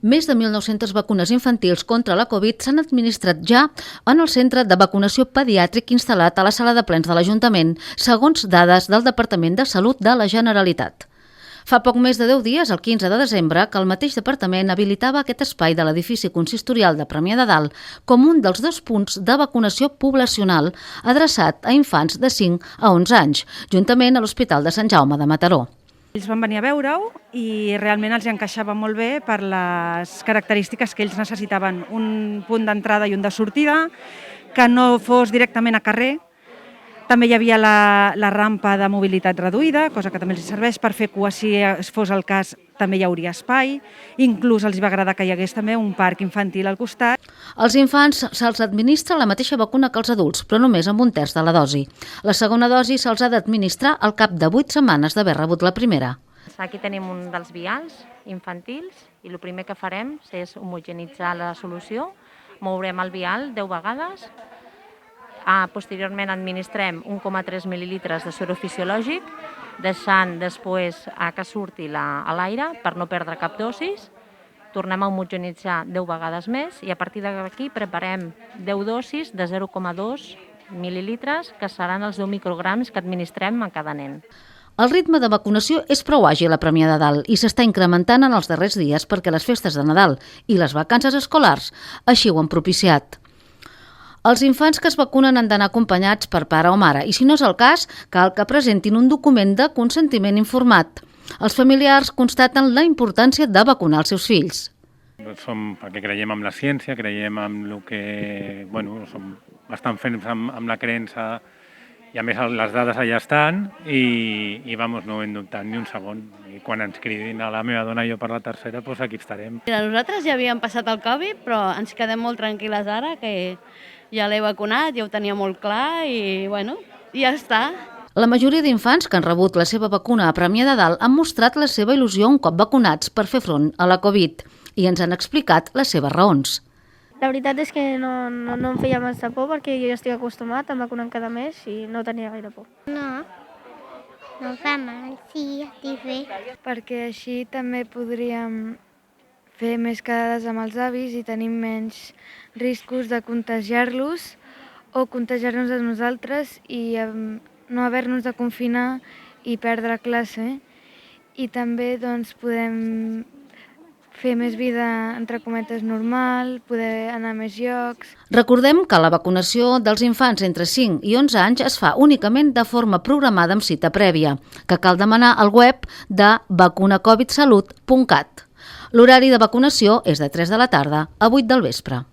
Més de 1.900 vacunes infantils contra la Covid s'han administrat ja en el centre de vacunació pediàtric instal·lat a la sala de plens de l'Ajuntament, segons dades del Departament de Salut de la Generalitat. Fa poc més de 10 dies, el 15 de desembre, que el mateix departament habilitava aquest espai de l'edifici consistorial de Premià de Dalt com un dels 2 punts de vacunació poblacional adreçat a infants de 5 a 11 anys, juntament a l'Hospital de Sant Jaume de Mataró. Ells van venir a veure-ho i realment els encaixava molt bé per les característiques que ells necessitaven. Un punt d'entrada i un de sortida, que no fos directament a carrer. També hi havia la rampa de mobilitat reduïda, cosa que també els serveix per fer cua si fos el cas, també hi hauria espai. Inclús els va agradar que hi hagués també un parc infantil al costat. Als infants se'ls administra la mateixa vacuna que als adults, però només amb 1/3 de la dosi. La segona dosi se'ls ha d'administrar al cap de 8 setmanes d'haver rebut la primera. Aquí tenim un dels vials infantils i el primer que farem és homogenitzar la solució. Mourem el vial 10 vegades. Posteriorment administrem 1,3 mil·lilitres de suero fisiològic, deixant després que surti a l'aire per no perdre cap dosis. Tornem a homogenitzar 10 vegades més i a partir d'aquí preparem 10 dosis de 0,2 mil·lilitres, que seran els 10 micrograms que administrem a cada nen. El ritme de vacunació és prou àgil a Premià de Dalt i s'està incrementant en els darrers dies perquè les festes de Nadal i les vacances escolars així ho han propiciat. Els infants que es vacunen han d'anar acompanyats per pare o mare i, si no és el cas, cal que presentin un document de consentiment informat. Els familiars constaten la importància de vacunar els seus fills. Perquè creiem en la ciència, creiem en el que som bastant ferms amb la creença i a més les dades allà estan i no hem dubtat ni un segon. I quan ens cridin a la meva dona i jo per la tercera, doncs aquí estarem. Nosaltres ja havíem passat el Covid, però ens quedem molt tranquil·les ara, que ja l'he vacunat, ja ho tenia molt clar i ja està. La majoria d'infants que han rebut la seva vacuna a Premià de Dalt han mostrat la seva il·lusió un cop vacunats per fer front a la Covid i ens han explicat les seves raons. La veritat és que no em feia massa por perquè jo ja estic acostumat a vacunar cada mes i no tenia gaire por. No em fa mal, sí, estic bé. Perquè així també podríem fer més quedades amb els avis i tenim menys riscos de contagiar-los o contagiar-nos a nosaltres i no haver-nos de confinar i perdre classe. I també podem fer més vida, entre cometes, normal, poder anar a més llocs. Recordem que la vacunació dels infants entre 5 i 11 anys es fa únicament de forma programada amb cita prèvia, que cal demanar al web de vacunacovidsalut.cat. L'horari de vacunació és de 3 de la tarda a 8 del vespre.